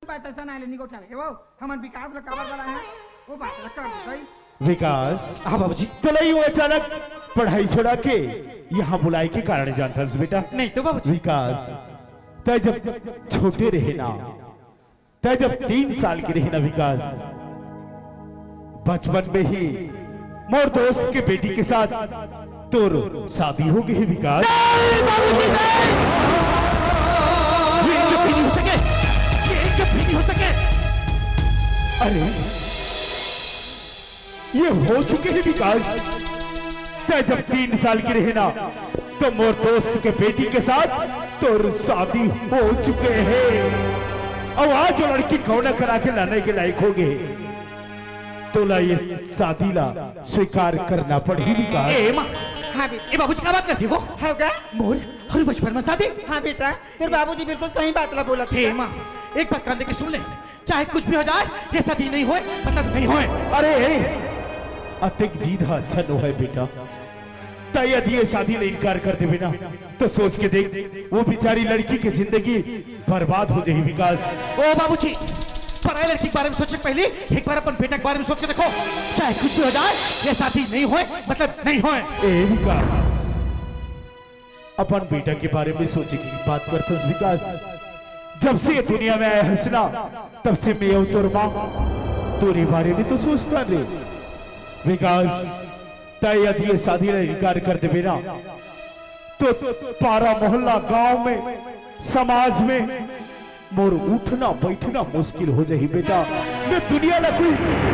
पैसा ना लेनी को उठावे वो हमन विकास ला कवर वाला है वो बात ला कर दई विकास। हाँ बाबूजी। तलई वो अचानक पढ़ाई छोड़ा के यहाँ बुलाई के कारण जानता बेटा? नहीं तो बाबूजी। विकास तय जब छोटे रहे ना, तय जब 3 साल के रहे ना विकास, बचपन में ही मोर दोस्त के बेटी के साथ तोर शादी हो गई विकास। हो सके अरे ये हो चुके हैं विकास। तय जब 3 साल की रहे ना तो मोर दोस्त के बेटी के साथ तो शादी हो चुके हैं। अब आज जो लड़की कौन करा के लाने के लायक हो गए तो ला ये शादी ला स्वीकार करना पड़ेगी विकास। ए माँ, हां बेटा ए बाबूजी क्या बात करती हो? है क्या मोर हर बचपन में शादी? हां बेटा तेरे बाबूजी बिल्कुल सही बात ला बोला हे माँ, एक बात कान दे के सुन ले, चाहे कुछ भी हो जाए ये शादी नहीं होए मतलब नहीं होए। अरे अतिक जीत अच्छा नो है बेटा। तय यदि ये शादी ने इनकार कर दे बिना तो सोच के देख वो बेचारी लड़की की जिंदगी बर्बाद हो जाएगी विकास। ओ बाबूजी, पराई लड़की के बारे में सोचने पहले एक बार अपन बेटा के बारे में सोच के देखो, चाहे कुछ भी हो जाए ये शादी नहीं होए मतलब नहीं होए। ए विकास, अपन बेटा के बारे में सोचे की बात करतस विकास। जब से ये दुनिया में आया हंसना तब से मैं और तोर मां तोरे बारे में तो सोचता रे विकास। तय यदि ये शादी ने इनकार कर दे बिना तो पारा मोहल्ला गांव में समाज में मोर उठना बैठना मुश्किल हो जाए बेटा। मैं दुनिया ना कोई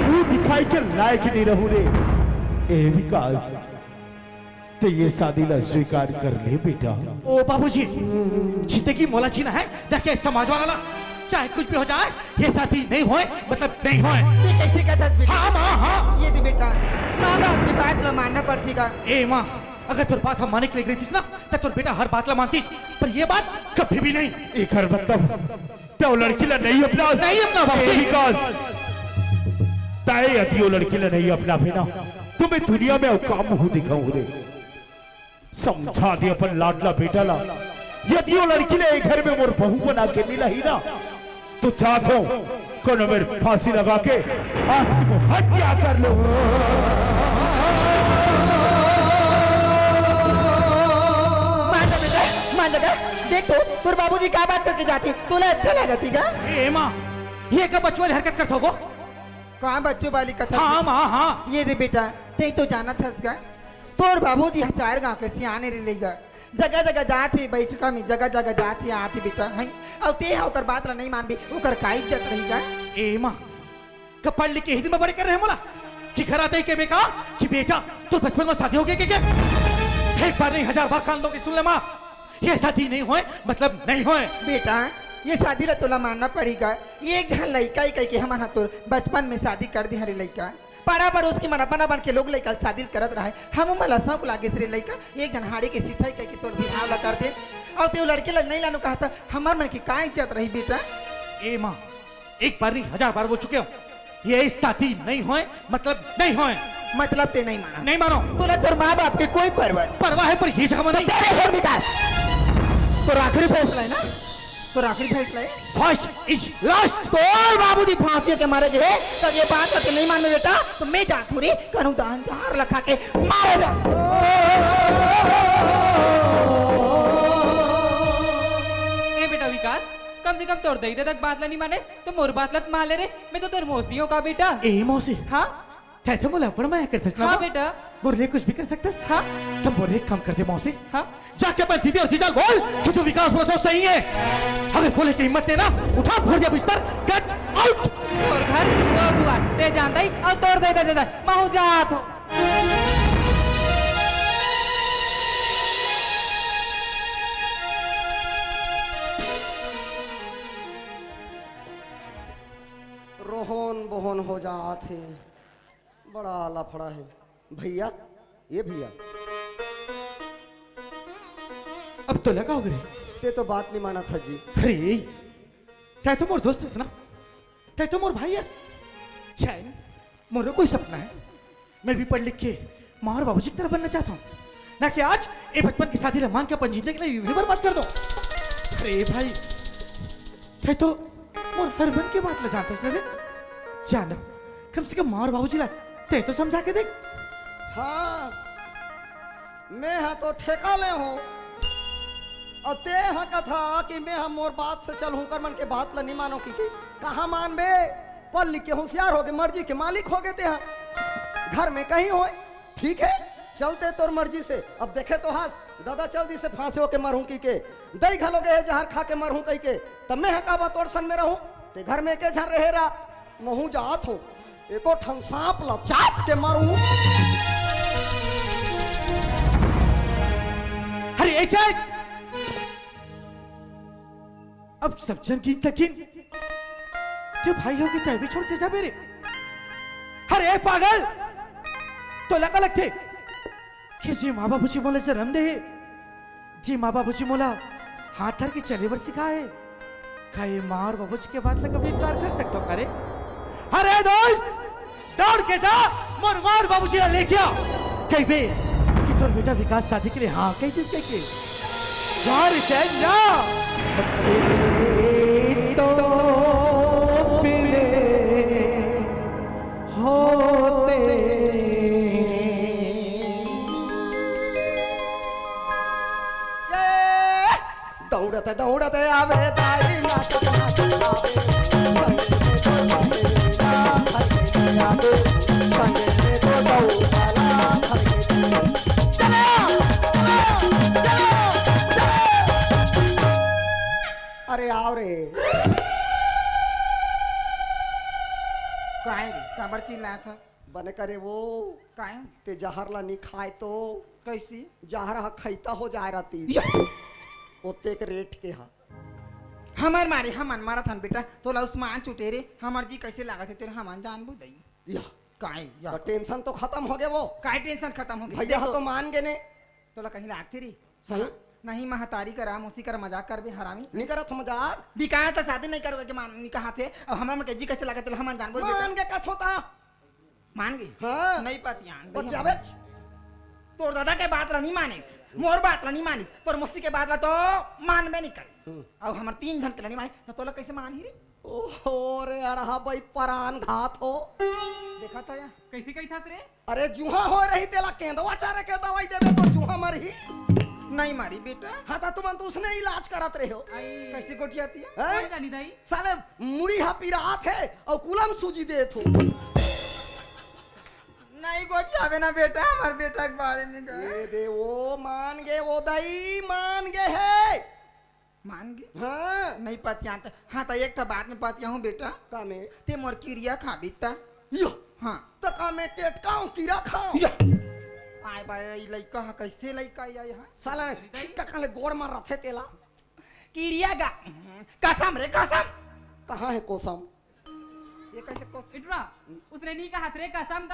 वो दिखाई के लायक नहीं रहूं रे। ए विकास तो ये शादी ला स्वीकार कर ले बेटा। ओ बाबूजी, जिंदगी मोला छीना है देखे समाज वाला ला, चाहे कुछ भी हो जाए ये शादी नहीं होए मतलब नहीं होए। ये कैसे कहता बेटा? हाँ माँ हाँ। ये दे बेटा मां बाप की बात ला मानना पड़ती का। ए माँ, अगर तुर बात हम माने के लिए गई थी ना तो तुर बेटा हर बात ला मानतीस, पर ये बात कभी भी नहीं। एक हर मतलब तो लड़की ला नहीं अपना बाबूजी। विकास तय यदि वो लड़की ला नहीं अपना बिना तो मैं दुनिया में काम मुंह दिखाऊं रे। समझा दे अपन लाडला बेटा ला, यदि वो लड़की ने घर में मोर बहू बना के मिला ही ना तो चाहता हूं कोनो मेरे फांसी लगा के आत्महत्या कर लो। मान लगा देख तो तुर बाबूजी क्या बात करके जाती तोला अच्छा लगती का? ए माँ, ये कब बच्चों वाली हरकत करता हो? कहाँ बच्चों वाली कथा? हाँ माँ हाँ। ये रे बेटा ते तो जाना था तोर बाबूजी हजार गांव के सियाने रे लेगा, जगह जगह जाती बैठका में जगह जगह जाती आती बेटा है। और ते ओकर बात ला नहीं मान भी ओकर का इज्जत रहेगा। ए माँ, कब पढ़ लिख के हिंदी में बड़े कर रहे हैं मोला कि घर आते ही के मैं कहा कि बेटा तो बचपन में शादी हो गई क्या? एक बार नहीं 1000 बार कान दो कि सुन ले माँ, ये शादी नहीं होए मतलब नहीं होए। बेटा ये शादी ला तोला मानना पड़ेगा। एक जहां लड़का ही कह के हमारा तोर बचपन में शादी कर दी हरे लड़का पारा पड़ोस की मना बन के लोग लड़का शादी करत रहे। हम मलसा को लागे रे लड़का एक जन हाड़ी के सीधा कह के तोर बिहाव ला कर दे और ते लड़के ला नहीं लानो कहता हमार मन की का इज्जत रही बेटा। ए माँ, एक बार नहीं 1000 बार बोल चुके हो, ये शादी नहीं होए मतलब नहीं होए। मतलब ते नहीं माना? नहीं मानो। तोला तोर माँ बाप के कोई परवाह है पर ये जगह नहीं। तो आखिरी फैसला है ना? तो आखिरी फैसला है फर्स्ट इज लास्ट। तोर बाबूजी फांसी के मारे जे तो ये बात करके नहीं मान बेटा तो मैं जा थोड़ी करूं दान जहर लखा के मारे जा। ए बेटा विकास, कम से कम तोड़ दे तक बात ला नहीं माने तो मोर बात लत मान ले रे। मैं तो तोर मौसियों का बेटा। ए मौसी, हाँ कैसे बोला पर मैं करते ना? हाँ बेटा। बोले कुछ भी कर सकते? हाँ तुम बोले काम कर दे मौसी। हाँ जाके अपन दीदी और जीजा बोल कि जो विकास बोला तो सही है। अगर बोले की हिम्मत देना उठा फोड़ दिया बिस्तर, गेट आउट। तोर घर तोर दुआर ते जानता ही और तोड़ दे महू जात हो। रोहन बोहन हो जाते बड़ा लफड़ा है भैया। ये भैया अब तो लगा हो ते तो बात नहीं माना था जी। अरे क्या तुम मोर दोस्त है ना, क्या तुम मोर भाई है? चैन मोर कोई सपना है, मैं भी पढ़ लिख के माँ और बाबूजी की तरह बनना चाहता हूँ, ना कि आज ये बचपन की शादी मान के अपन जीतने के लिए बर्बाद कर दो। अरे भाई क्या तो मोर हर मन की बात ले जानता है रे जाना कम से कम मार बाबूजी ला ते तो समझा के देख हाँ मैं हाँ तो ठेका ले हूँ और ते हाँ कथा कि मैं हम मोर बात से चलूं कर मन के बात ला नहीं मानो की कहाँ मान बे पढ़ लिख के होशियार हो गए मर्जी के मालिक हो गए ते हाँ घर में कहीं हो ठीक है चलते तोर मर्जी से अब देखे तो हास दादा चल दी से फांसे होके मरूं की के दही घलोगे है जहर खा के मरूं कही के तब मैं हकाबा तोर सन में रहूं ते घर में के झर रहे रा महू जात हूं एको ठन सांप ला चाप के मारूं अरे ए चल अब सब जन की तकिन जो भाई होगी तय भी छोड़ के जा मेरे अरे ए पागल तो लगा लगते कि जी माँ बाबू जी मोला जन्म दे जी माँ बाबू जी मोला हाथ धर के चले बर सिखाए कई मार बाबू जी के बात लगा कभी इनकार कर सकते हो अरे अरे दोस्त दौड़ के जा मोर मार बाबू जी लेके आ कहीं बे कि तोर बेटा विकास शादी के लिए हाँ कहीं दिस के यार चैन जा तो पिले होते दौड़ते दौड़ते आवे दाई नाचत नाचत आवे संगे में तो दौड़ाला चलो अरे आओ रे काहे रे काबर चिल्लाया था बने करे वो काहे ते जहर ला नहीं खाए तो कैसी जहर हा खैता हो जाए रहती ओते के रेट के हा हमार मारे हमन मारा थान बेटा तोला उस्मान चुटे रे हमार जी कैसे लागत है तेरे हमान जान बुदई या काहे या तो टेंशन तो खत्म हो गए वो काहे टेंशन खत्म हो गई भैया तो मान गए ने तोला कहीं लागती री सही नहीं महतारी करा मुसी कर मजाक कर बे हरामी नहीं करत मजाक बिकाया तो शादी नहीं करोगे कि मान नहीं कहा थे अब हमार में जी कैसे लागत है हमान जान बोल बेटा मान के कथ होता मान गई हाँ नहीं पाती आन बच जावे तोर दादा के बात ला नहीं मानिस मोर बात ला नहीं मानिस तोर मुसी के बात ला तो मान में नहीं करिस अब हमार 3 जन के ला नहीं मानी तो तोला कैसे मान ही रे ओहो रे अड़हा भाई परान घात हो देखा था या कैसे कही था रे अरे जुहा हो रही तेला केंदवा चारे के दवाई देबे तो जुहा मर ही नहीं मारी बेटा हाँ तो तुम तो उसने इलाज करत रहे हो कैसे गोठियाती है हैं? कौन जानी दाई साले मुड़ी हा पिरात है और कुलम सूजी देत हो नहीं गोठियावे ना बेटा हमार बेटा के बारे में ये दे वो मान गए वो दई मान गए है मान गए हाँ नहीं पाती आन हाँ तो एक बात में पाती हूँ बेटा का में ते मोर किरिया खा बीता यो हाँ तो का में टेटकाऊं कीड़ा खाऊं या आए बाय लइका हा कैसे लइका या यहाँ साला टका ले गोड़ मार रथे तेला किरिया गा कसम रे कसम कहाँ है कोसम ये कैसे कोस इटरा उसने नहीं कहा रे कसम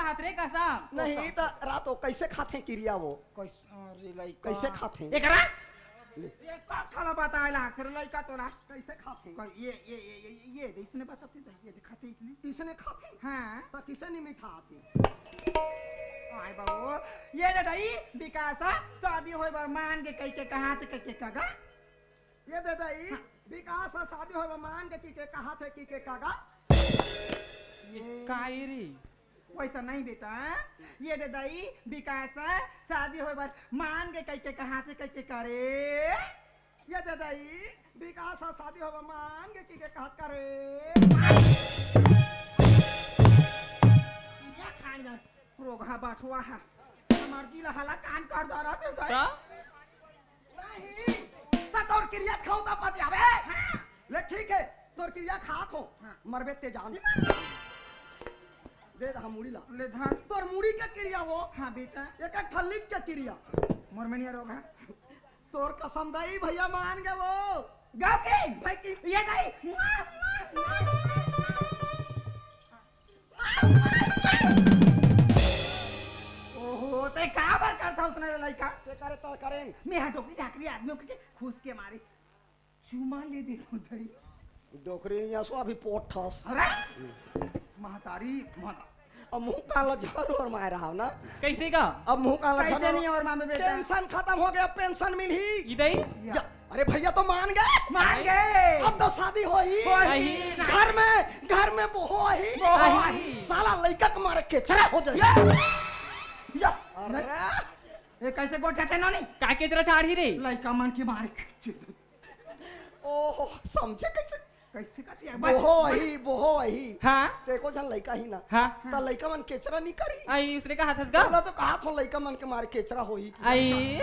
नहीं तो रात को कैसे खाते हैं किरिया वो कैसे अरे लइका कैसे खाते हैं एकरा ये का खाना बताएला फिर लइका तोरा कैसे खाते हैं ये इसने बताते ये दिखाते इसने इसने खाते हैं हाँ तो किसे नहीं मीठा आती आए बाबू ये दे दई विकास शादी होय बार मान के कह के कहां से कह के कागा ये दे दई विकास शादी हो मान के की के कहा थे की के कागा काहे रे वैसा नहीं बेटा ये दे दई विकास शादी होय बार मान के कह के कहां से कह के करे ये दे दई विकास शादी हो मान के की के कहत करे या खान जा रोगा बाठुआ है हमार दिल हला कान काट दा रहा थे का नहीं सतौर क्रिया खाऊता पति आवे ले ठीक है तोर क्रिया खात हो मरबे ते जान दे हम मुड़ी ला ले धान तोर मुड़ी के क्रिया वो हाँ बेटा एक ठल्ली के क्रिया मोर में नहीं रोगा तोर कसम दई भैया मान गए वो गाओ के भाई की ये दई ओहो ते का बार करता उसने लइका ते करे तो करें मैं हटोकी झाकरी आदमियों के खुश के मारे चुमा ले दे दई डोकरी या सो अभी पोट ठस अरे महतारी माता अब मुंह काला झाड़ और मार रहा ना कैसे का अब मुंह काला कैसे झाड़ नहीं और मामे बेटा टेंशन खत्म हो गया पेंशन मिल ही ई दाई या अरे भैया तो मान गए। मान गए। अब तो शादी हो ही। आई। घर में वो हो ही। आई। साला लड़का के मारे केचरा हो जाए। या अरे ये कैसे गोठाते नोनी काय केचरा चाड़ी रे लड़का मन की मारे ओहो समझे कैसे कैसे कहती है वो हो ही हाँ देखो जन लड़का ही ना हाँ तो लड़का मन केचरा नहीं करी। आई उसने कहा था इसका पहला तो कहा था लड़का मन के मारे केचरा हो ही। आई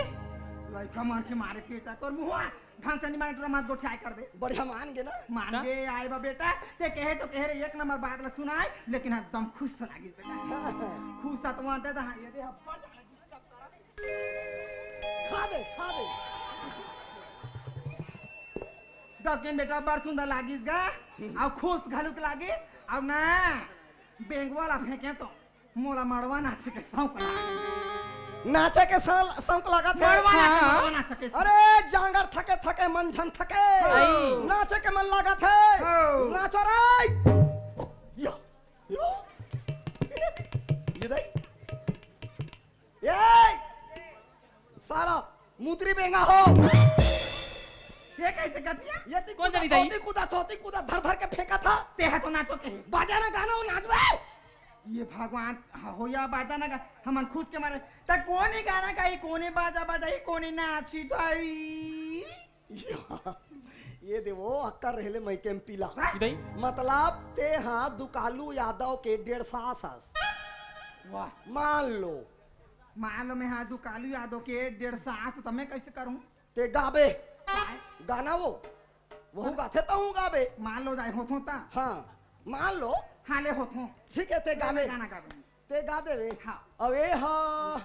लड़का मन की मारे केटा तोर मुआ ढंग से नहीं माने तो मत गोठाए कर दे बढ़िया मान गे ना। मान गे आए बा बेटा ते कहे तो कहे रे एक नंबर बात ला सुनाए लेकिन एकदम खुश लागी बेटा खुश था तो मानते तो हां ये दे हप्पा खा दे डकिन बेटा बड़ सुंदर लागिस गा आ खुश घलुक लागी अब ना बैंक वाला फेंके तो मोला मड़वा नाचे के शौक लागे नाचे के शौक लगा थे। मड़वा नाचे के अरे जांगर थके थके मन झन थके आई। नाचे के मन लगा थे। हो। नाचो रे यो यो ये दे ये साला मूत्री बेंगा हो। ये कैसे करती है ये कौन चली जाई? चौथी कूदा धर धर के फेंका था। ते है तो नाचो के बाजा ना गाना वो नाचवे। ये भगवान हो या बाजा ना हमन खुश के मारे त कोनी गाना गाई कोनी बाजा बजाई कोनी नाची दाई ये देवो अक्कर रहले मैं के पीला इधई मतलब ते हाँ दुकालू यादव के 150 सास वाह मान लो मान लो मैं हाँ दुकालू यादव के 150 तो मैं कैसे करूं ते गाबे गाना वो गाथे तो हूँ गाबे। मान लो जाए होतो ता हाँ मान लो हाँ ले होतो ठीक है ते गाबे गाना गावे ते गा देवे। हाँ अबे हाँ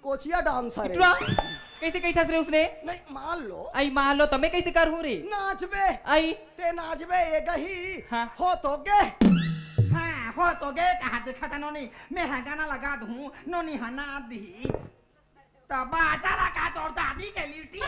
कोचिया डांसर इटवा है। कैसे कही था रे उसने नहीं मान लो आई मान लो तमे कैसे कर हूं रे नाचबे आई ते नाचबे ये गही हाँ। हो तो गे हाँ हो तो गे कहा देखा था नोनी मैं हाँ गाना लगा दूं नोनी हाँ नाच दी तब बाजा लगा तो दादी के लिट्टी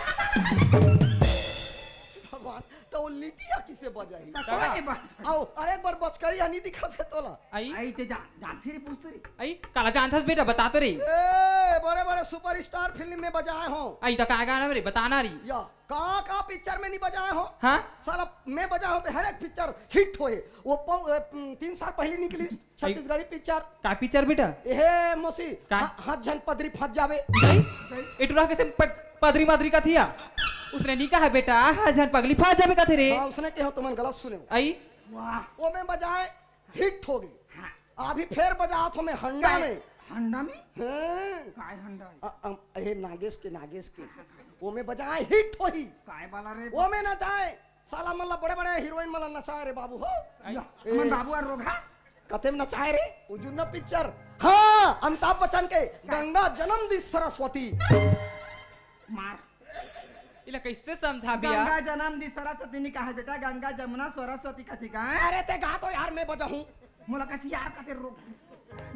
भगवान तो लिटिया किसे बजाई। कोई बात आओ अरे एक बार बचकरी हनी दिखा दे तोला। आई आई ते जा फिर पूछते रे आई काला जानथस बेटा बता तो रे ए बड़े बड़े सुपरस्टार फिल्म में बजाए हो आई तो कहा गाना रे बताना री या का पिक्चर में नहीं बजाए हो। हाँ साला मैं बजा होते हर एक पिक्चर हिट होए वो 3 साल पहले निकली छत्तीसगढ़ी पिक्चर का पिक्चर बेटा ए मोसी का? हाथ झन पदरी फंस जावे। इटवा कैसे पदरी मादरी का थिया उसने नहीं कहा बेटा हाँ जन पगली फास जावे का थे रे हाँ उसने कहा तुम गलत सुने आई वाह वो में बजाए हिट हो गई। हाँ अभी फिर बजा तो मैं हंडा में हंडा में हाँ। काय हंडा ए नागेश के वो में बजाए हिट हो ही काय वाला रे वो में नचाए साला मल्ला बड़े बड़े हीरोइन मला नचाए रे बाबू हो। या, हमन बाबू और रोगा कते में नचाए रे उजुन्ना पिक्चर। हाँ अमिताभ बच्चन के गंगा जन्म दी सरस्वती मार इला कैसे समझा बिया गंगा जन्म दी सरस्वती ने कहा बेटा गंगा जमुना सरस्वती का ठिका अरे ते गा तो यार मैं बजा हूँ। मोला कैसे यार का तेरे रोक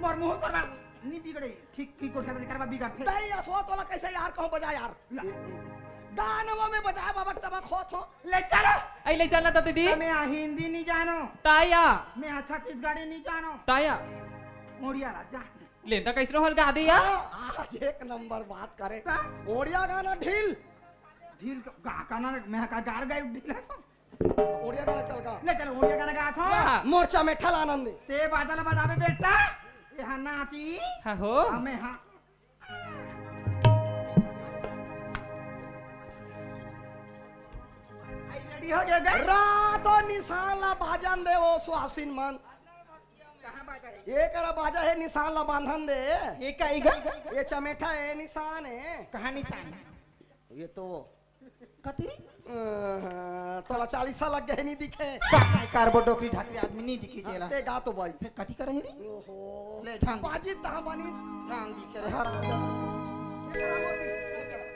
मोर मुंह करवा नहीं बिगड़े ठीक ठीक कोठा में करवा बिगड़ते तई असवा तोला कैसे यार कहूँ बजा यार गानवा में बजाए बाबा तब खोत हो। ले चलो आई ले चलना था दीदी मैं हिंदी नहीं जानो ताया मैं छत्तीसगढ़ी नहीं जानो ताया मोड़िया राजा लेता कैसे हल गा दिया आज एक नंबर बात करे ओडिया गाना ढील ढील गा गाना मैं का गाड़ गए ढील है तो ओडिया गाना चल गा ले चलो ओड़िया गाना गा था मोर्चा में ठल आनंद ते बादल बजावे बेटा यहाँ नाची हाँ हो हमें हाँ आई रेडी हो गया गा रातो निशान ला बाजन दे वो सुहासिन मन कहाँ बाजा है ये करा बाजा है निशान ला बांधन दे ये का इगा ये चमेठा है निशान है कहाँ निशान ये तो कतरी तोला 40 साल लग गए नहीं दिखे कार्बो डोकरी ढाकरी आदमी नहीं दिखी देला ते गा तो भाई फिर कथी करे रे ओहो ले झांग बाजी तहा बनी झांग दिखे रे हर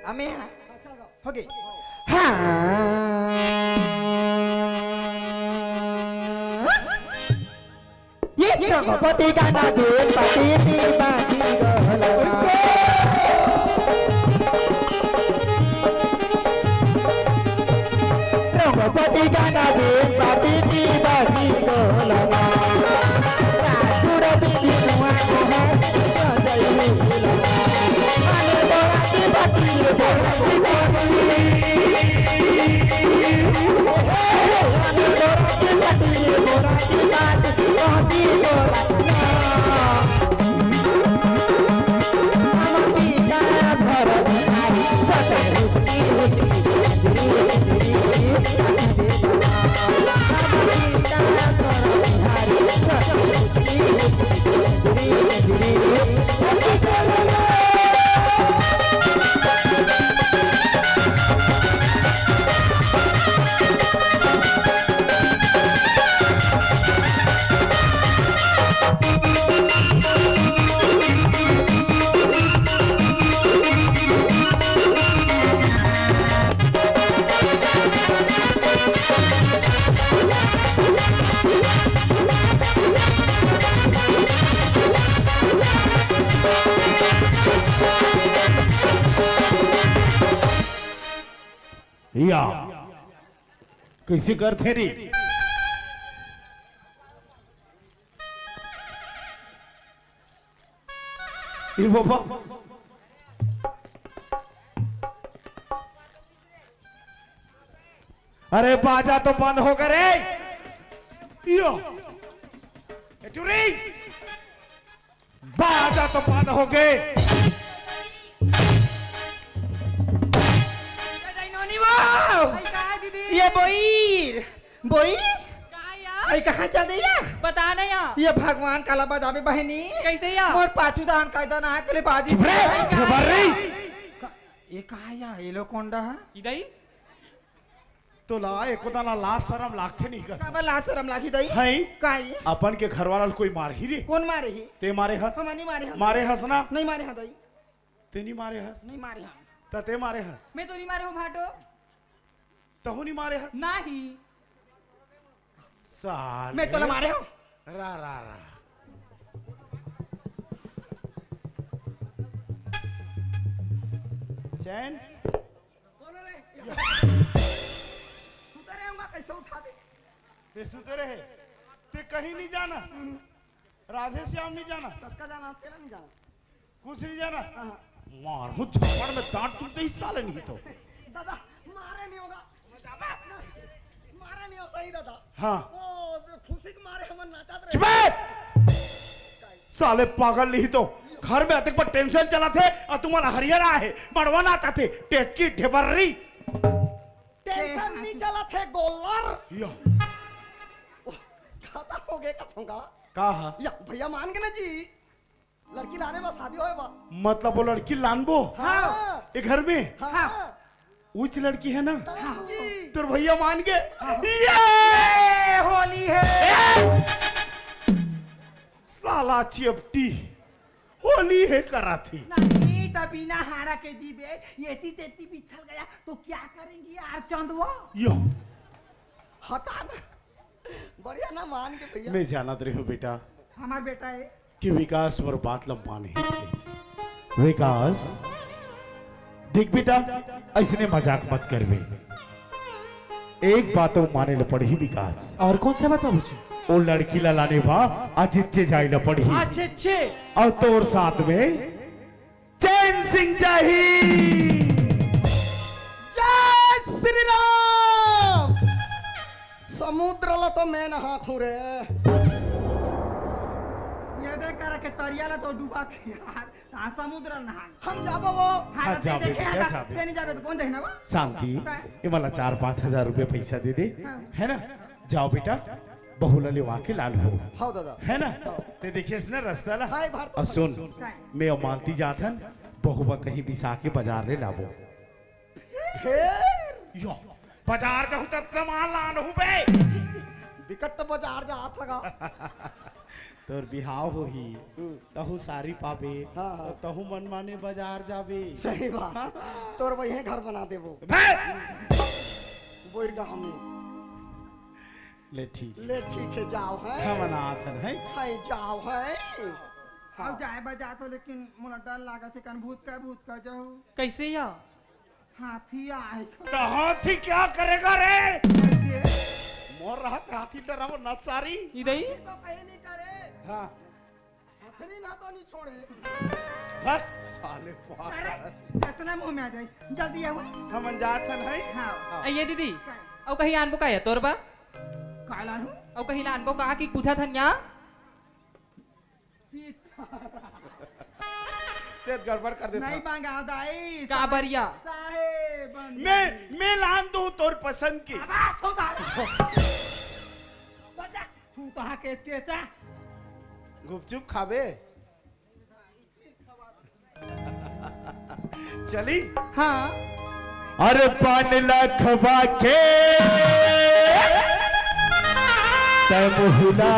हमें हाँ अच्छा गा हो गई हाँ ये रघुपति गाना देन पति बाजी गहला रघुपति गाना देन पति बाजी गहला राजुर बिधि नुआ है जय लगा माने बोला की बाती या कैसे करते रे? ये बाबा अरे बाजा तो बंद हो गए रे। यो ए टुरी बाजा तो बंद हो गए। ये बोईर बोईर कहाँ या? आई कहाँ चल रही है? बता ना या। ये भगवान काला बजावे बहनी कैसे या? और पाछू दान कायदा ना के लिए बाजी चुप रे, खबर रही। ये कहाँ या ये लो कोंडा है इधई तो ला एको दाना ला शरम लागते नहीं कर काबा ला शरम लागी दई है काई अपन के घर वाला कोई मार ही रे। कौन मारे ही ते मारे हंस हम नहीं मारे हैं मारे हंस ना नहीं मारे हैं दई ते नहीं मारे हंस नहीं मारे हैं त ते मारे हंस मैं तो नहीं मारे हूँ भाटो तहु नहीं मारे हंस नहीं साले मैं तो मारे हूँ रा रा रा चैन कौन रे सुतरे होगा कैसे उठा दे ते सुते रहे ते कहीं नहीं जाना राधे श्याम नहीं जाना सबका जाना तेरा नहीं जाना कुछ नहीं जाना मार हूँ झापड़ में दांत टूटते ही साले नहीं तो दादा मारे नहीं होगा मारे नहीं हो सही दादा हाँ वो खुशी के मारे हम नाचा रहे चुप साले पागल नहीं तो घर में अतक पर टेंशन चला थे और तुम्हारा हरियाणा है मड़वाना आता थे टेटकी ढेबर्री टेंशन नहीं चला थे गोलर या खाता हो गए कथूंगा कहा या भैया मान के ना जी लड़की लाने बस शादी होए बा मतलब वो लड़की लानबो हाँ ये घर में हाँ उच्च लड़की है ना जी तो भैया मान के ये होली है साला चिपटी होली है करा थी नहीं तभी ना हारा के जीबे येती तेती बिछल गया तो क्या करेंगी यार चंदवा यो हटा ना बढ़िया ना मान के भैया मैं जानत रही हूँ बेटा हमार बेटा है कि विकास मोर बात लंबा नहीं चले विकास देख बेटा ऐसने मजाक मत करवे एक बात तो माने ल पड़ी विकास और कौन सा बता मुझे? वो लड़की ला लाने बा अजित जाई ल पड़ी अच्छे अच्छे और तोर साथ में चैन सिंह जाही जय श्री राम समुद्र ला तो मैं नहा खू रे ये देख कर के तरिया ला तो डूबा के यार ता समुद्र नहा हम जाबो वो हाँ, जा बेटा, जा बेटा। नहीं जाबे तो कौन देखना बा शांति ये वाला 4-5 हजार रुपए पैसा दे दे हाँ। है ना जाओ बेटा बहुला ले वाके लाल हो हाँ दादा है ना ते देखिए इसने रास्ता ला हाय भारत और सुन मैं अब मानती जाथन बहुबा कहीं बिसा के बाजार ले लाबो फिर यो बाजार जाहु तब सामान लान हूं बे विकट बाजार जा हाथ लगा तोर बिहाव होही तहु सारी पाबे हाँ, हाँ। तो तहु मन माने बाजार जाबे सही बात तोर वही घर बना दे वो बे! बोर गांव में ले ठीक ले ठीक है जाओ है हम अनाथन है हाय जाओ है अब जाए बजा तो लेकिन मोला डर लागा थे कन भूत का जाऊ कैसे या? हाथी आए तो हाथी क्या करेगा रे कैसे मोर रहत हाथी डराव न सारी इधई तो कहीं नहीं करे हाँ हथनी ना तो नहीं छोड़े बस साले पागल जतना मुंह में आ जाए जल्दी आओ हम अनजाथन है हाँ ये दीदी अब कहीं आनबो का है तोर बा काला हूँ अब कहीं आनबो का कि पूछा था न्या ते गड़बड़ कर देता नहीं मांगा दाई का बरिया साहेब मैं लान दूं तोर पसंद की तू कहाँ के चा गुपचुप खाबे चली हाँ अरे 5 लाख बाके तमुहला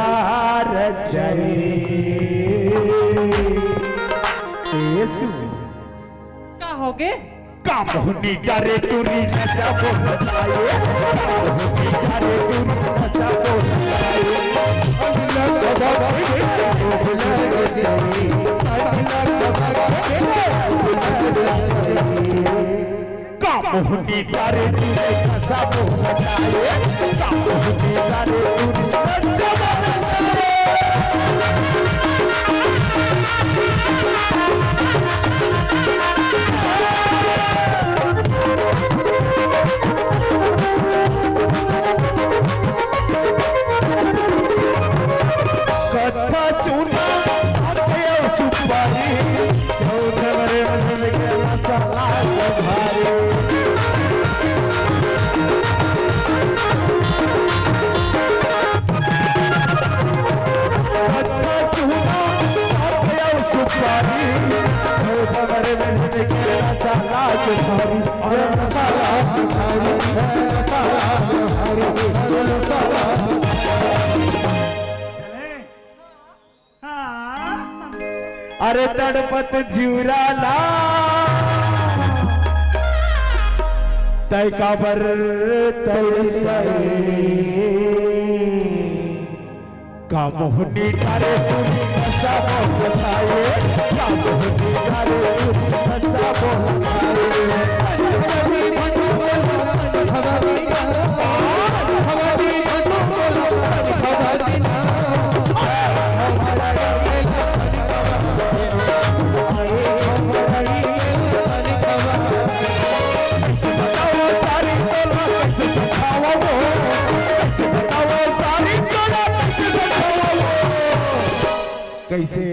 रचरे येसु का होगे कामहुनी डरे तुरी नचा बोलाए कामहुनी डरे तुरी नचा बोलाए मोहनी तारे तूने कैसा मोह बताए का मोहनी तारे तूने कैसा मोह बताए कथा चूना साथे सुपारी चौथे मरे मन में गया साला भारी कथा चूना साथे सुपारी चौथे मरे मन में गया साला भारी और साला अरे तड़पत जीवराला तय काबर तय का मोहनी तारे तूने कैसा मोह बताए का मोहनी तारे तूने कैसा मोह कैसे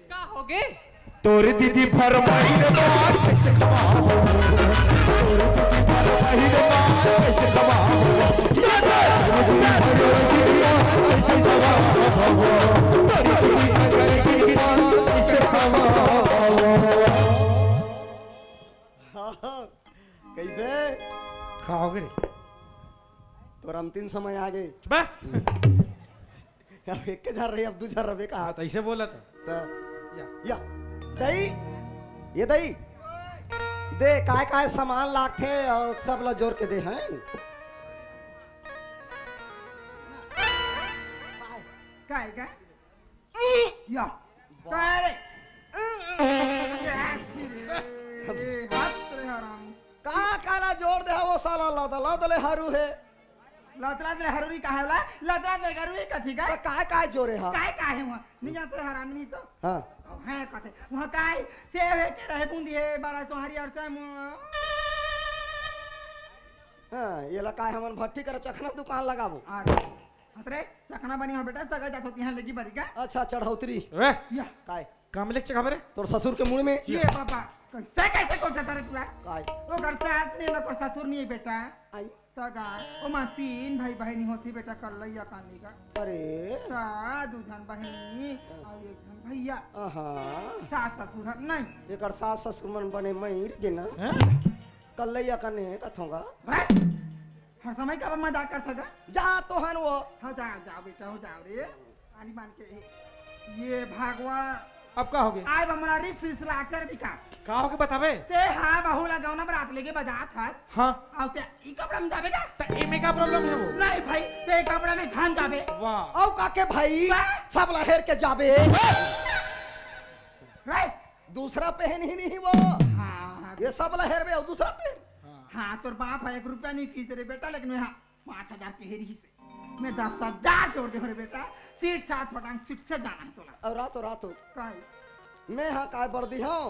का होगे तोर दीदी फरमाइल बात कैसे कमाओ तोर दीदी फरमाइल बात कैसे कमाओ कैसे खाओगे रे तोर अंतिम समय आ गए बा अब एक के झर रही अब दू झर रहे कहा ऐसे बोला था तो या या दही ये दही दे काय काय सामान लाते और सब ला जोड़ के दे हैं काय काय या काय रे हाथ रे हरामी का काला जोड़ दे वो साला लौदला दले हरू है लतरा दे हरुरी का है लतरा दे गरुई कथी का तो काय काय जोड़े हा काय काय है वहां नहीं जाते रे हरामी नहीं तो हां है कथे वहां काय सेव है के रहे बूंदी है 1200 हरी और से हां ये ला काय हमन भट्टी कर चखना दुकान लगाबो अरे चखना बनी हो बेटा सगा जात होती है लगी बरी का अच्छा चढ़ौतरी वे या काय कामलेक से खबर है तोर ससुर के मुंह में ये पापा कैसे कोटा तारे पूरा काय वो घर से आज नहीं लको ससुर नहीं है बेटा आई सगा ओ मां 3 भाई बहनी होती बेटा कर लैया कानी का अरे सा दू जन बहनी और एक जन भैया आहा सास ससुर नहीं एकर सास ससुर मन बने मईर के ना कल्लैया कने कथोगा हर समय का मजाक कर सका जा तो हन वो हो जाओ जाओ बेटा हो जाओ रे आनी मान के ये भागवा अब का हो गया आय हमरा रिस फिस लाकर बिका का हो के बतावे ते हां बहु लगावना बरात लेके बजात हस हाँ आउ ते ई कपड़ा में जाबे का तो एमे का प्रॉब्लम है वो नहीं भाई ते कपड़ा में खान जाबे वाह औ काके भाई सब लहर के जाबे राइट दूसरा पहन ही नहीं वो हां ये सब लहर में और दूसरा पहन हाँ तोर बाप है 1 रुपया नहीं खींच रे बेटा लेकिन मैं 5000 के हेरी से मैं 10,000 जोड़ दे रे बेटा सीट साठ फटांग सीट से जाना है तोला और रातों काई मैं हाँ काय बर्दी हूँ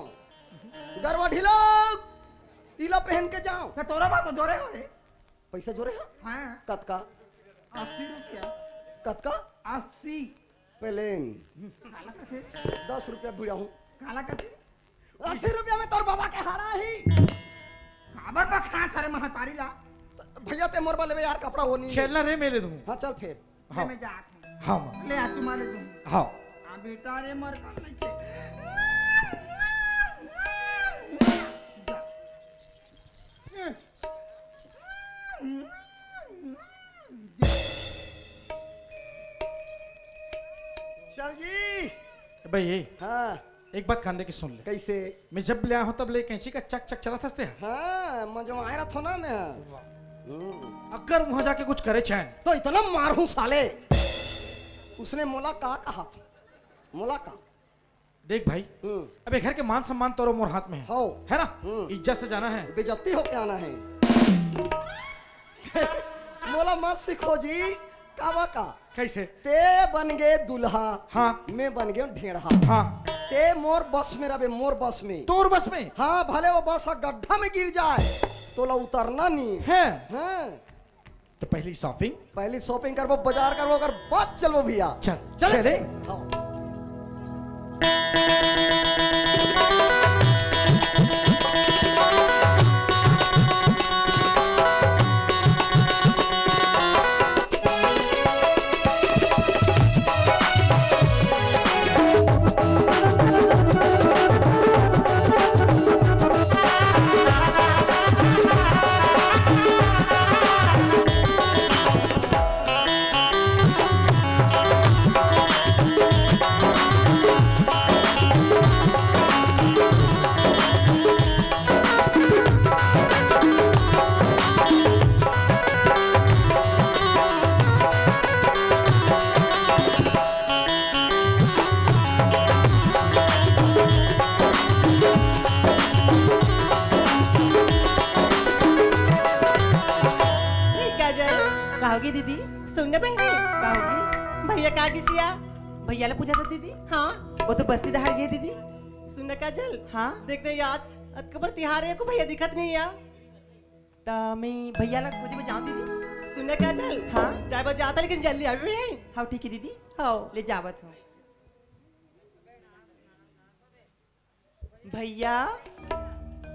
गरवा ढीलो इला पहन के जाऊं तो तोरा बात तो जोरे हो रे पैसे जोरे हैं हाँ कत का 80 रुपया कत का 80 प्लेन काला कथे 10 रुपया बुढ़ा हूँ काला कथे 80 रुपया में तोर बाबा के हारा ही खबर पर खा थारे महतारी ला भैया ते मोर वाले यार कपड़ा वो नहीं छेलना रे मेरे दूं हाँ चल फिर हाँ मैं जात हूँ हाँ ले आ चुमा ले दूँ हाँ आ बेटा रे मर का लेके चल जी भाई ये हाँ एक बात कान दे के सुन ले कैसे मैं जब ले आया हूँ तब ले कैंची का चक चक चला था हाँ मजा आया रहा था ना मैं अगर वहां जाके कुछ करे चैन तो इतना मारूं साले उसने मोला का कहा था मोला का देख भाई, अबे घर के मान सम्मान तोरो मोर हाथ में है, हो है ना? इज्जत से जाना है। बेइज्जती हो के आना है। मोला मत सीखो जी, कावा का कैसे? ते बन गए दुल्हा, हाँ मैं बन गया ढेढ़ा। हाँ, ते मोर बस में रहे, मोर बस में। तोर बस में हाँ, भले वो बस गड्ढा में गिर जाए तोला उतरना नहीं है। हाँ, तो पहली शॉपिंग, पहली शॉपिंग करबो, बाजार करबो, अगर बात चलबो भैया। चल चले। हाँ। कहोगी दीदी? सुनने बहनी कहोगी भैया कहा किसिया? भैया ने पूछा था दीदी। हाँ, वो तो बस्ती दहाड़ गई दीदी। सुनने का जल। हाँ, देखने याद अतकबर तिहार है को भैया दिखत नहीं या? ता मैं भैया ला खोजे में जाऊं दीदी। सुनने का जल। हाँ, चाहे बस जाता लेकिन जल्दी आवे भी। हाँ ठीक है दीदी। हाँ, ले जावत हूँ। भैया,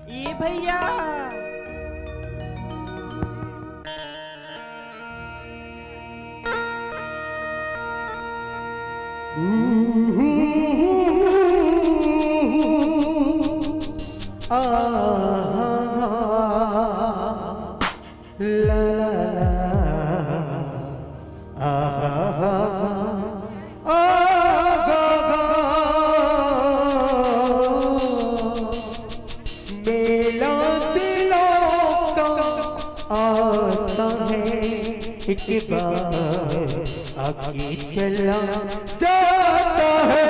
ये भैया एक बार आगे चला जाता है।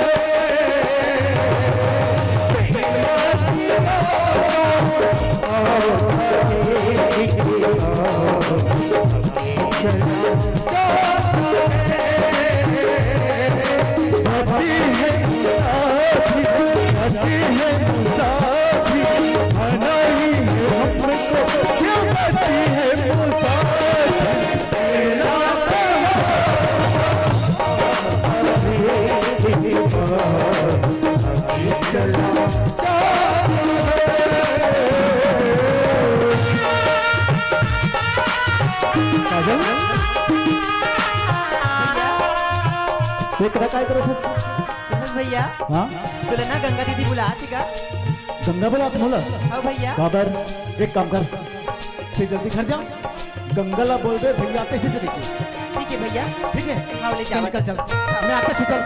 काय करो सुनस भैया। हाँ, तुला ना गंगा दीदी बुलाती का? गंगा बोला मोला। हाँ भैया। बाबर एक काम कर, फिर जल्दी घर जा, गंगाला बोल दे भैया आते से देखिए। ठीक है भैया। ठीक है, हाँ ले जाओ। चल चल, मैं आता छुटल।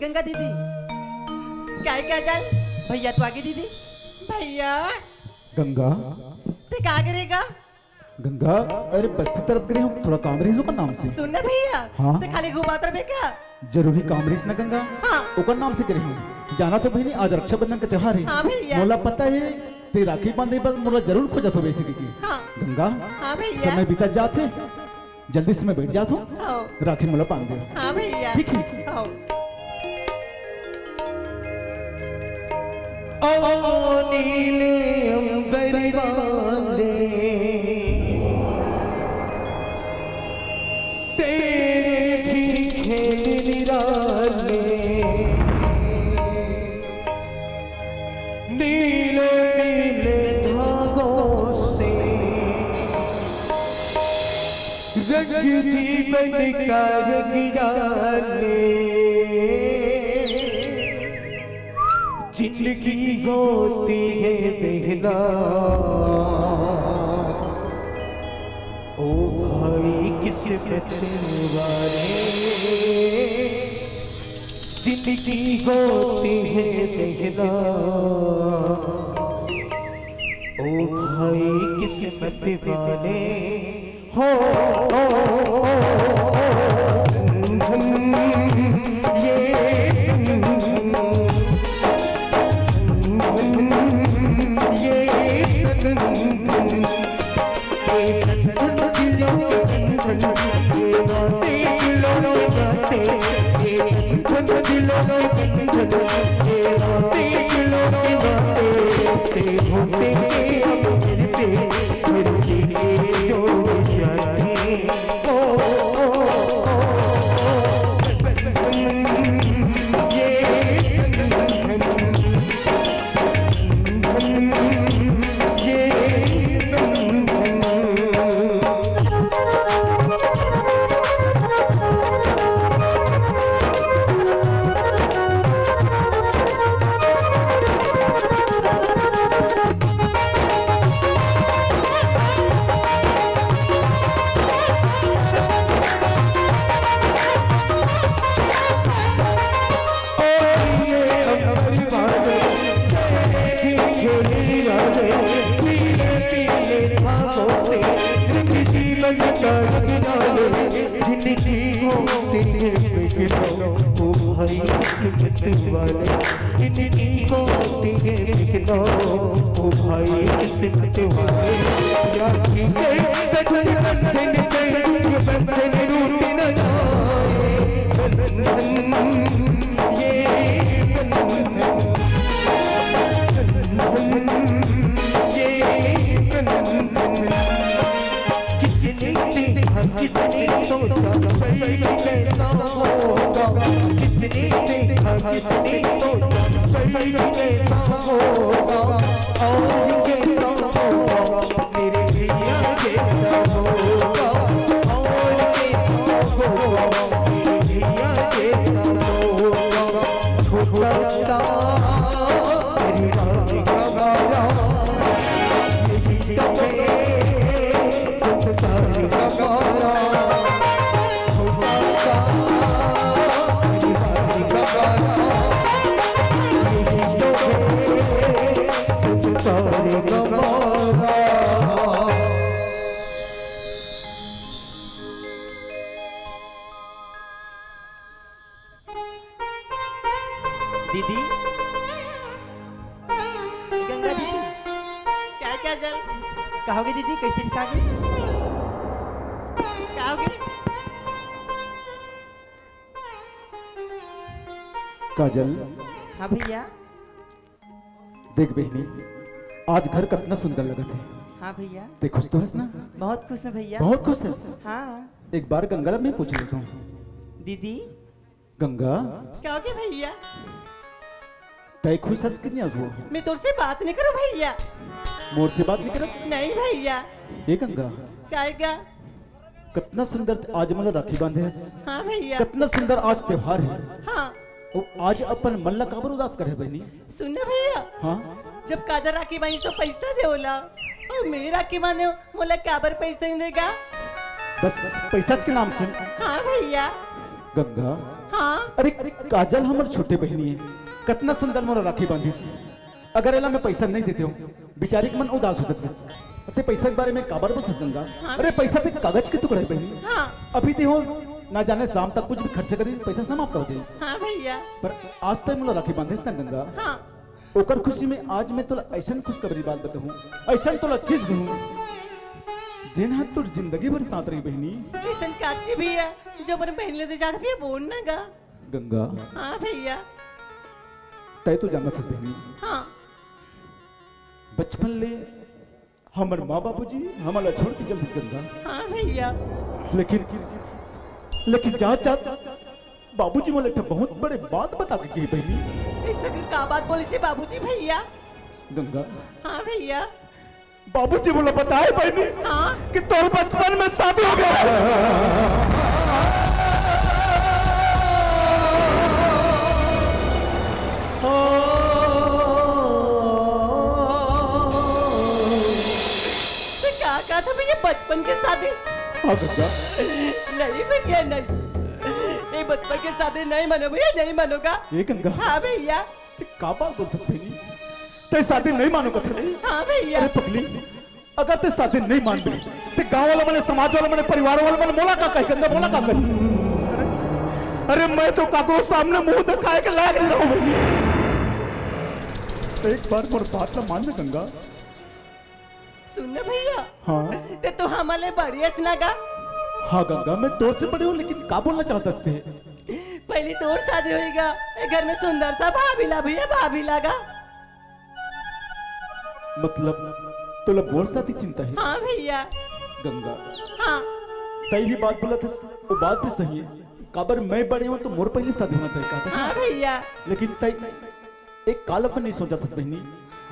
गंगा दीदी काय क्या जान? भैया तो आगे दीदी। भैया गंगा ते का करेगा? गंगा अरे बस्ती तरफ गए हम, थोड़ा काम रही का नाम से। सुनना भैया। हाँ? ते खाली घुमाता रहे क्या? जरूरी काम रही ना गंगा हाँ। ओकर नाम से करी जाना तो बहनी आज रक्षाबंधन का त्योहार है। हाँ भैया। मोला पता है ते राखी बांधे पर मोला जरूर खोजत हो बेसी की हाँ गंगा हाँ भैया। समय बीता जाते जल्दी से मैं बैठ जाता हूँ हाँ राखी मोला बांध दे। हाँ भैया। ठीक है। हाँ। ओ नीले अंबर वाले तेरे भी खेल निराले नीले नीले धागों से रंग बन कर गिराले जिंदगी होती है बहना ओ भाई किस्मत वाले जिंदगी होती है बहना ओ भाई किस्मत वाले हो दीदी गंगा दीदी क्या क्या जल कहोगे दीदी कैसे दिखाओगे कहोगे काजल हाँ भैया देख बहनी आज घर कितना सुंदर लगा थे। हाँ भैया ते खुश तो हंस ना बहुत खुश है भैया बहुत खुश हंस। हाँ एक बार गंगा मैं पूछ लेता हूँ दीदी गंगा कहोगे भैया तय खुश हंस कितनी आज वो मैं तुझसे बात नहीं करूँ भैया मोर से बात नहीं करत नहीं भैया ये गंगा कहेगा कितना सुंदर आज मतलब राखी बांधे हंस हाँ भैया कितना सुंदर आज त्योहार है हाँ ओ आज अपन मन ला काबर उदास करे बहनी। सुनने भैया हाँ जब काजर राखी बांधी तो पैसा दे ओला और मेरी राखी बांधे मोला काबर पैसा नहीं देगा बस पैसा के नाम से। हाँ भैया गंगा हाँ अरे काजल हमर छोटे बहनी है कितना सुंदर मोरा राखी बांधिस अगर एला मैं पैसा नहीं देते हूँ बेचारी के मन उदास होता ते पैसा के बारे में काबर बोलते गंगा। हाँ। अरे पैसा ते कागज के टुकड़े बहनी हाँ अभी ते हो ना जाने शाम तक कुछ भी खर्च करी पैसा समाप्त हो जाए। हाँ भैया पर आज तक मुला राखी बांधे ना गंगा। हाँ ओकर खुशी में आज मैं तोला ऐसा खुशखबरी बात बताऊं, ऐसा तोला चीज दूं जेना तोर जिंदगी भर साथ रही बहनी। ऐसन काची भैया जो मन पहन लेते जाते भैया बोल ना गा। गंगा हाँ भैया तय तो जानत हस बहनी, हाँ बचपन ले हमर माँ बाबूजी हमारा छोड़ के चलते गंगा। हाँ भैया लेकिन जात जात बाबूजी मोले एक बहुत बड़े बात बता के गई बहनी। ऐसा का बात बोली से बाबूजी भैया। गंगा हाँ भैया बाबूजी बोला बताए बहनी हाँ कि तोर बचपन में शादी हो गया। तो क्या कहा था भैया बचपन के शादी? हाँ गंगा नहीं भैया नहीं, ये बचपन के शादी नहीं मानो भैया, नहीं मानोगा। ये गंगा हाँ भैया ते का बात बोलत बहनी, ते शादी नहीं मानो कथे। हाँ भैया अरे पगली अगर ते शादी नहीं मान बी ते गांव वाला मने समाज वाला मने परिवार वाला मने मोला का कह गंगा मोला का कर। अरे मैं तो काको सामने मुंह दिखाए के लायक नहीं रहूं बहनी। एक बार मोर बात ना मान ले गंगा। सुन ना भैया हाँ ते तो हमारे बढ़िया सुनागा। हाँ गंगा मैं तोर से बड़े हूँ लेकिन का बोलना चाहता थे। पहली तो और शादी होएगा, ये घर में सुंदर सा भाभी ला भैया, भाभी लागा। मतलब तो बोल साथी चिंता है हाँ भैया गंगा। हाँ तई भी बात बोला था वो बात भी सही है। काबर मैं बड़े हूँ तो मोर पहले शादी होना चाहिए कहा था। हाँ भैया लेकिन तई एक काल अपन नहीं सोचा था बहनी,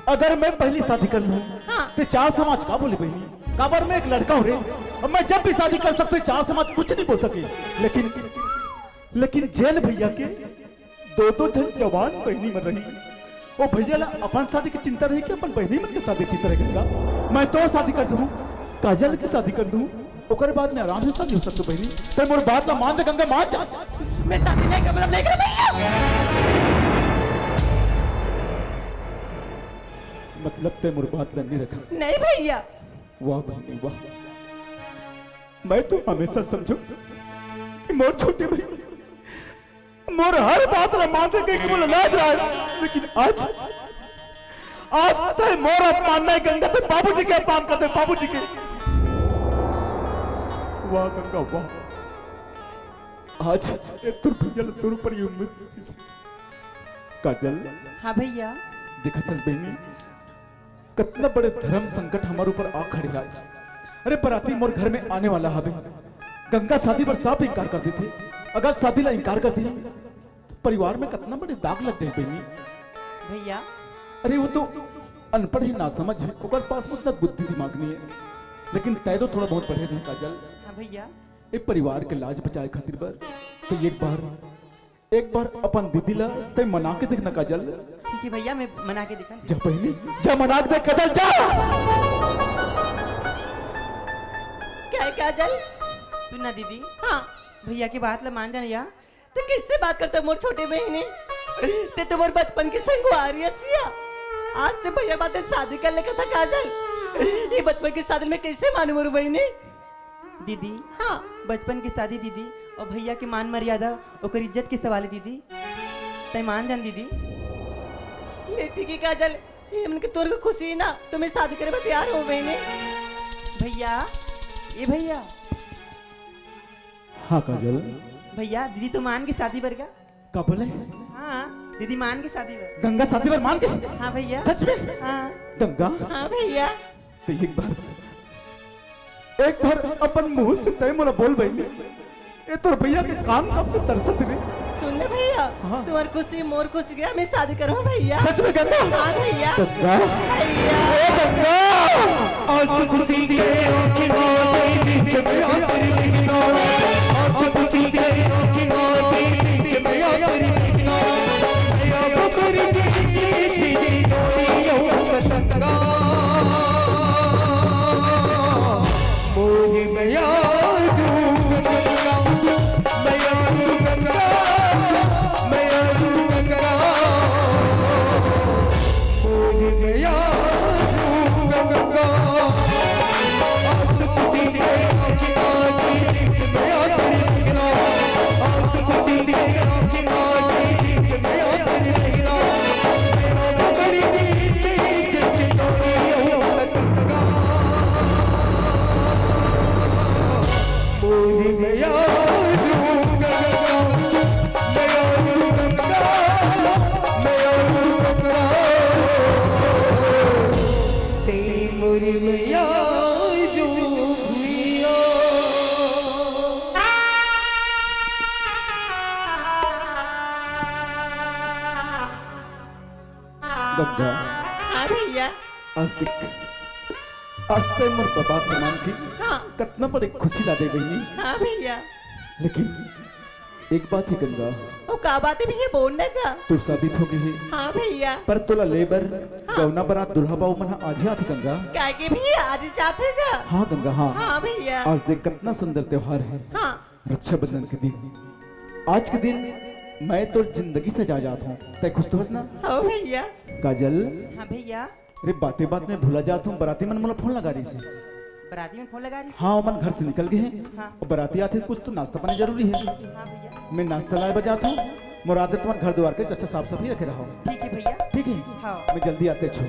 अगर मैं पहली शादी कर लूं हाँ। तो चार समाज का बोले बहनी। काबर मैं एक लड़का हूँ रे और मैं जब भी शादी कर सकता हूँ चार समाज कुछ नहीं बोल सके। लेकिन जेल भैया के दो जन जवान बहनी मर रही। वो भैया ला अपन शादी की चिंता रही कि अपन बहनी मन के शादी की चिंता रहेगा। मैं तो शादी कर दूं, काजल की शादी कर दूं, ओकर बाद में आराम से शादी हो सकती बहनी। तो मोर बात ना मान दे गंगा, मान जा। मैं शादी नहीं कर, मतलब नहीं कर भैया। मतलब ते मोर बात ला नहीं रखा। नहीं भैया वाह बहनी वाह, मैं तो हमेशा समझू कि मोर छोटे भाई मोर हर बात ला मान सके कि बोले लाज रहा है। लेकिन आज से मोर अपमान नहीं गंगा ते बाबूजी के अपमान करते, बाबूजी के। वाह गंगा वाह, आज ये तुर भैया तुर पर ये उम्मीद। काजल हाँ भैया देखा था बहनी कितना बड़े धर्म संकट हमारे ऊपर आ खड़े आज। अरे बराती मोर घर में आने वाला हवे, गंगा शादी पर साफ इनकार कर दी थी। अगर शादी ला इनकार कर दिया परिवार में कितना बड़े दाग लग जाए बहनी। भैया अरे वो तो अनपढ़ ही ना समझ है, ओकर पास में उतना बुद्धि दिमाग नहीं है। लेकिन तय तो थोड़ा बहुत पढ़े ना काजल। हाँ भैया एक परिवार के लाज बचाए खातिर बर तो एक बार अपन दीदी ला तय मना के देखना काजल। ठीक है भैया मैं मना के दिखा। जा बहनी जा मना के देख काजल जा। क्या है काजल? सुनना दीदी। हाँ भैया की बात ला मान जाना या तो किससे बात करता मोर छोटे बहनी? ते तो मोर बचपन की संगवारी है सिया। आज से भैया बातें शादी कर लेकर था काजल। ये बचपन की शादी में कैसे मानू मोर बहनी? दीदी हाँ बचपन की शादी दीदी और भैया की मान मर्यादा और इज्जत की सवाल है दीदी, तय मान जान दीदी। ले ठीक है काजल, ये मन के तोर को खुशी ना तुम्हें शादी करे में तैयार हो बहनी। भैया ये भैया। हाँ काजल भैया दीदी तो मान की शादी पर का। का बोले? हाँ दीदी मान की शादी पर। गंगा शादी पर मान गए? हाँ भैया सच में? हाँ गंगा हाँ भैया। तो एक बार अपन मुंह से तय मोला बोल बहनी, ये तो भैया के कान कब से तरसत रे। सुन ले भैया हाँ। तुम्हारी खुशी मोर खुशी गया, मैं शादी करूँ भैया। सच में गंगा? हाँ भैया गंगा भैया। ओ गंगा आज खुशी के किनारे बीच में आखिरी किनारे, आज खुशी के किनारे बीच में आखिरी किनारे, या बकरी की डोरियों का टकरा मोहि में याद गंगा, मैं याद गंगा, मैं याद गंगा, मोहि में याद गंगा, आज खुशी के किनारे बीच में गंगा हाँ भैया आज देख आज ते मोर बात मान की हाँ कितना बड़ी खुशी ला दे गई। हाँ भैया। लेकिन एक बात है गंगा, वो का बात है भैया बोलने का। तू शादी हो गई है हाँ भैया। पर तोला लेबर गौना बरात दुल्हा बाबू मन आज ही आथे गंगा। काय के भैया आज चाहते का। हाँ गंगा हाँ। हाँ भैया। आज देख कितना सुंदर त्योहार है, हाँ रक्षाबंधन के दिन। आज के दिन मैं तो जिंदगी से जा जाता हूँ, तय खुश तो हंस ना। हाँ भैया। काजल हाँ भैया। अरे बातें बात में भूला जाता हूँ, बराती मन मला फोन लगा रही से। बराती में फोन लगा रही। हाँ मन घर से निकल गए हैं हाँ। और बराती आते कुछ तो नाश्ता पानी जरूरी है। हाँ भैया। मैं नाश्ता लाए बजाता हूँ, मुराद तुम्हारे घर द्वार के अच्छा साफ सफाई रखे रहा हूँ। ठीक है भैया। ठीक है हाँ। मैं जल्दी आते छो।